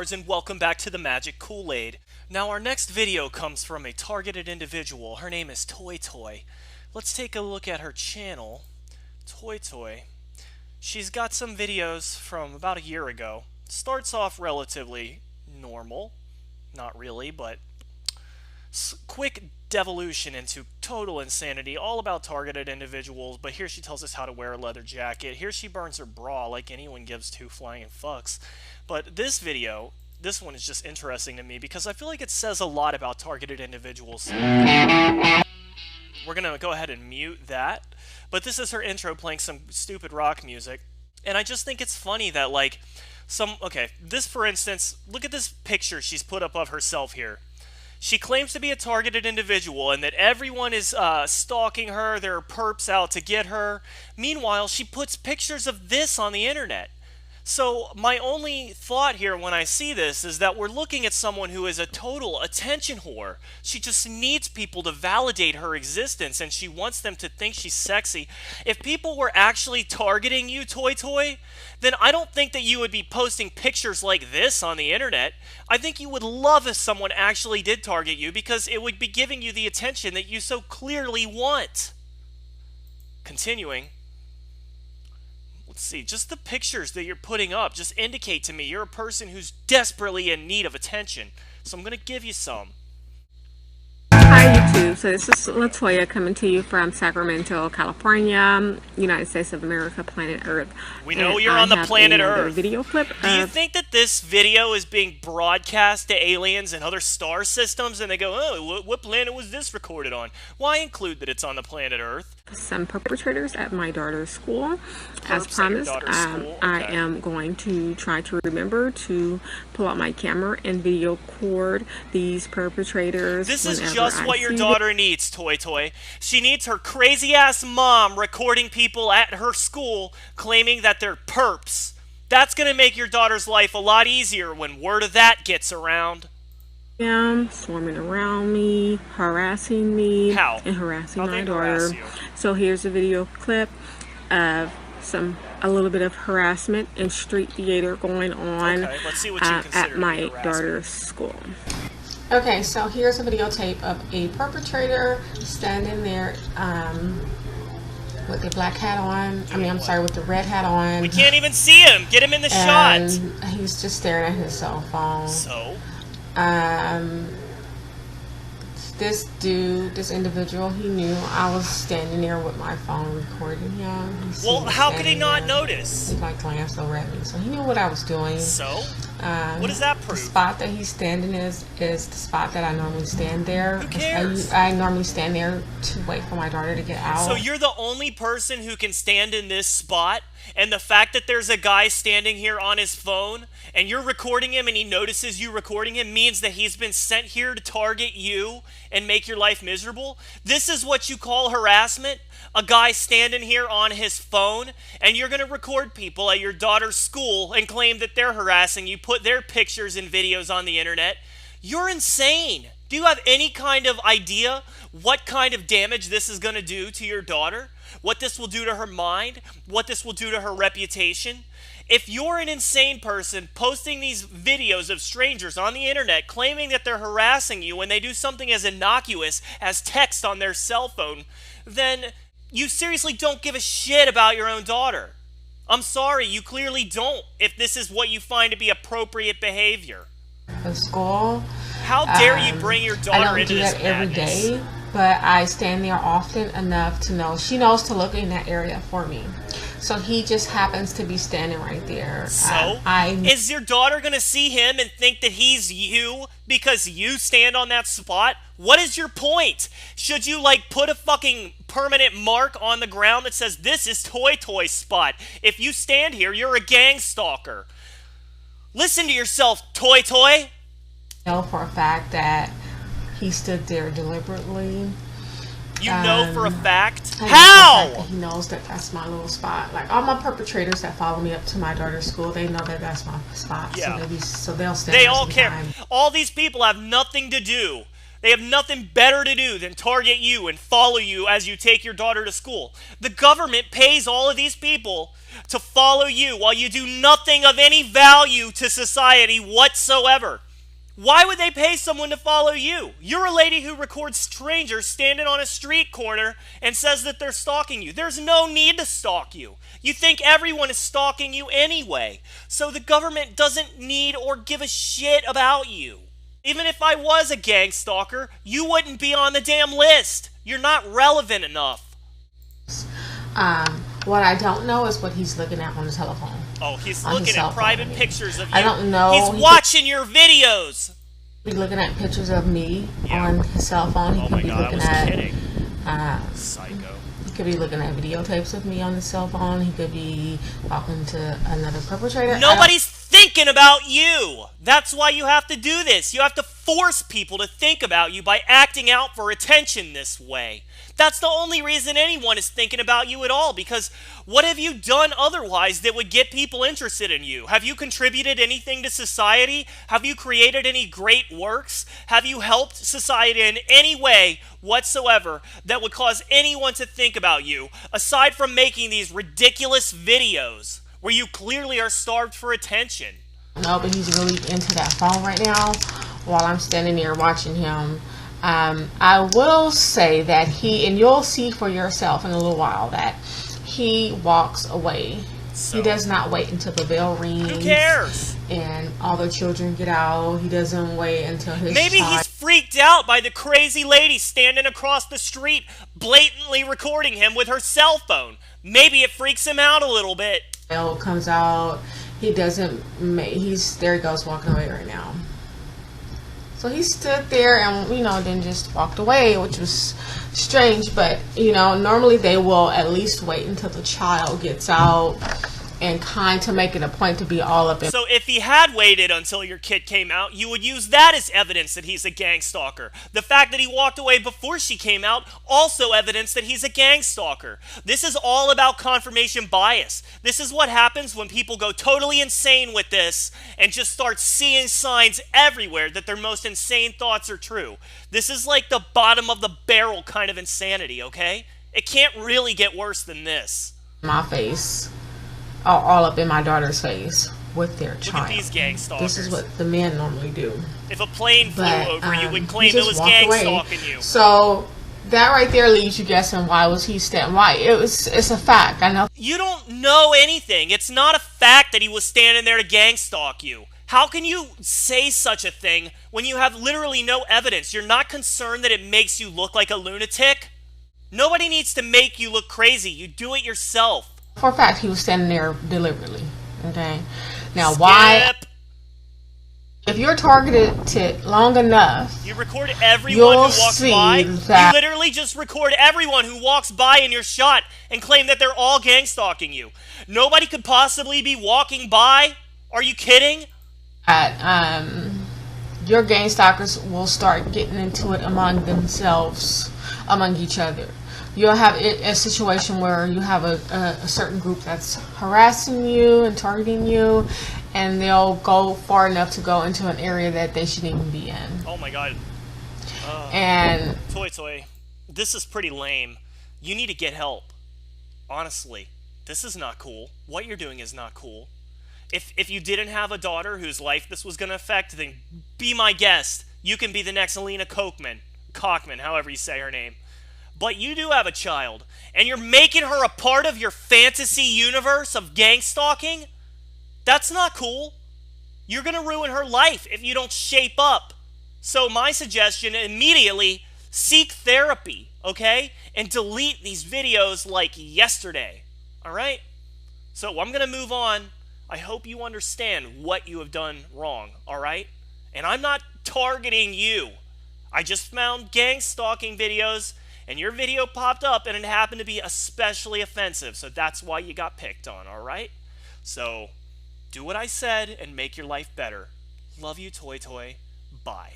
stars, and welcome back to the Magic Kool-Aid. Now our next video comes from a targeted individual. Her name is Toitoi. Let's take a look at her channel, Toitoi. She's got some videos from about a year ago. Starts off relatively normal. Not really, but quick devolution into total insanity, all about targeted individuals. But here she tells us how to wear a leather jacket. Here she burns her bra like anyone gives two flying fucks. But this video, this one is just interesting to me because I feel like it says a lot about targeted individuals. We're gonna go ahead and mute that. But this is her intro playing some stupid rock music. And I just think it's funny that, like, okay, this for instance, look at this picture she's put up of herself here. She claims to be a targeted individual and that everyone is stalking her, there are perps out to get her. Meanwhile, she puts pictures of this on the internet. So my only thought here when I see this is that we're looking at someone who is a total attention whore. She just needs people to validate her existence and she wants them to think she's sexy. If people were actually targeting you, Toitoi, then I don't think that you would be posting pictures like this on the internet. I think you would love if someone actually did target you because it would be giving you the attention that you so clearly want. Continuing. Let's see, just the pictures that you're putting up just indicate to me you're a person who's desperately in need of attention. So I'm going to give you some. Hi YouTube, so this is Latoya coming to you from Sacramento, California, United States of America, planet Earth. We know you're on the planet Earth. Video clip. Do you think that this video is being broadcast to aliens and other star systems and they go, oh, what planet was this recorded on? Why include that it's on the planet Earth? Some perpetrators at my daughter's school. As promised, Okay. I am going to try to remember to pull out my camera and video record these perpetrators. This is just what your daughter needs, Toitoi. She needs her crazy-ass mom recording people at her school claiming that they're perps. That's going to make your daughter's life a lot easier when word of that gets around. Swarming around me, harassing me, and harassing my daughter. So here's a video clip of a little bit of harassment and street theater going on at my daughter's school. Okay, so here's a videotape of a perpetrator standing there with the black hat on. With the red hat on. We can't even see him. Get him in the shot. He's just staring at his cell phone. So? This individual, he knew I was standing there with my phone recording him. Well, how could he not notice? He glanced over at me, so he knew what I was doing. So? What does that prove? The spot that he's standing is the spot that I normally stand there. Who cares? I normally stand there to wait for my daughter to get out. So you're the only person who can stand in this spot, and the fact that there's a guy standing here on his phone, and you're recording him and he notices you recording him means that he's been sent here to target you and make your life miserable? This is what you call harassment? A guy standing here on his phone, and you're going to record people at your daughter's school and claim that they're harassing you, put their pictures and videos on the internet. You're insane. Do you have any kind of idea what kind of damage this is going to do to your daughter? What this will do to her mind? What this will do to her reputation? If you're an insane person posting these videos of strangers on the internet claiming that they're harassing you when they do something as innocuous as text on their cell phone, then you seriously don't give a shit about your own daughter. I'm sorry, you clearly don't, if this is what you find to be appropriate behavior. The school. How dare you bring your daughter into this madness? I don't do that every day, but I stand there often enough to know. She knows to look in that area for me. So he just happens to be standing right there. So? Is your daughter going to see him and think that he's you because you stand on that spot? What is your point? Should you, like, put a fucking permanent mark on the ground that says, this is Toitoi's spot? If you stand here, you're a gangstalker. Listen to yourself, Toitoi. I know for a fact that he stood there deliberately. You know for a fact? How? He knows that that's my little spot. Like, all my perpetrators that follow me up to my daughter's school, they know that that's my spot. Yeah. So they'll stand. They all care. All these people have nothing to do. They have nothing better to do than target you and follow you as you take your daughter to school. The government pays all of these people to follow you while you do nothing of any value to society whatsoever. Why would they pay someone to follow you? You're a lady who records strangers standing on a street corner and says that they're stalking you. There's no need to stalk you. You think everyone is stalking you anyway. So the government doesn't need or give a shit about you. Even if I was a gang stalker, you wouldn't be on the damn list. You're not relevant enough. What I don't know is what he's looking at on the telephone. Oh, he's looking at private pictures of you. I don't know. He's watching your videos. He's looking at pictures of me on his cell phone. He could be looking at Psycho. He could be looking at videotapes of me on the cell phone. He could be talking to another perpetrator. Nobody's thinking about you. That's why you have to do this. You have to force people to think about you by acting out for attention this way. That's the only reason anyone is thinking about you at all, because what have you done otherwise that would get people interested in you? Have you contributed anything to society? Have you created any great works? Have you helped society in any way whatsoever that would cause anyone to think about you, aside from making these ridiculous videos where you clearly are starved for attention? No, but he's really into that phone right now while I'm standing there watching him. I will say that and you'll see for yourself in a little while, that he walks away. So, he does not wait until the bell rings. Who cares? And all the children get out. He doesn't wait until his Maybe he's freaked out by the crazy lady standing across the street blatantly recording him with her cell phone. Maybe it freaks him out a little bit. Bell comes out. He doesn't there he goes walking away right now. So he stood there and, then just walked away, which was strange. But, normally they will at least wait until the child gets out and kind to make it a point to be all up in. So if he had waited until your kid came out, you would use that as evidence that he's a gang stalker. The fact that he walked away before she came out, also evidence that he's a gang stalker. This is all about confirmation bias. This is what happens when people go totally insane with this and just start seeing signs everywhere that their most insane thoughts are true. This is like the bottom of the barrel kind of insanity, okay? It can't really get worse than this. My face. All up in my daughter's face with their child. Look at these gang stalkers. This is what the men normally do. If a plane flew over, you would claim it was gang stalking you. So that right there leaves you guessing, why was he standing? Why? It's a fact. I know. You don't know anything. It's not a fact that he was standing there to gang stalk you. How can you say such a thing when you have literally no evidence? You're not concerned that it makes you look like a lunatic? Nobody needs to make you look crazy. You do it yourself. For a fact, he was standing there deliberately. Okay. Now, why? If you're targeted to long enough, you record everyone who walks by. You literally just record everyone who walks by in your shot and claim that they're all gang stalking you. Nobody could possibly be walking by. Are you kidding? Your gang stalkers will start getting into it among themselves, among each other. You'll have a situation where you have a certain group that's harassing you and targeting you, and they'll go far enough to go into an area that they shouldn't even be in. Oh my god. And Toitoi, this is pretty lame. You need to get help. Honestly, this is not cool. What you're doing is not cool. If you didn't have a daughter whose life this was going to affect, then be my guest. You can be the next Alina Cockman, however you say her name. But you do have a child, and you're making her a part of your fantasy universe of gang stalking? That's not cool. You're going to ruin her life if you don't shape up. So my suggestion, immediately seek therapy, okay? And delete these videos like yesterday, all right? So I'm going to move on. I hope you understand what you have done wrong, all right? And I'm not targeting you. I just found gang stalking videos, and your video popped up, and it happened to be especially offensive, so that's why you got picked on, all right? So do what I said and make your life better. Love you, Toitoi. Bye.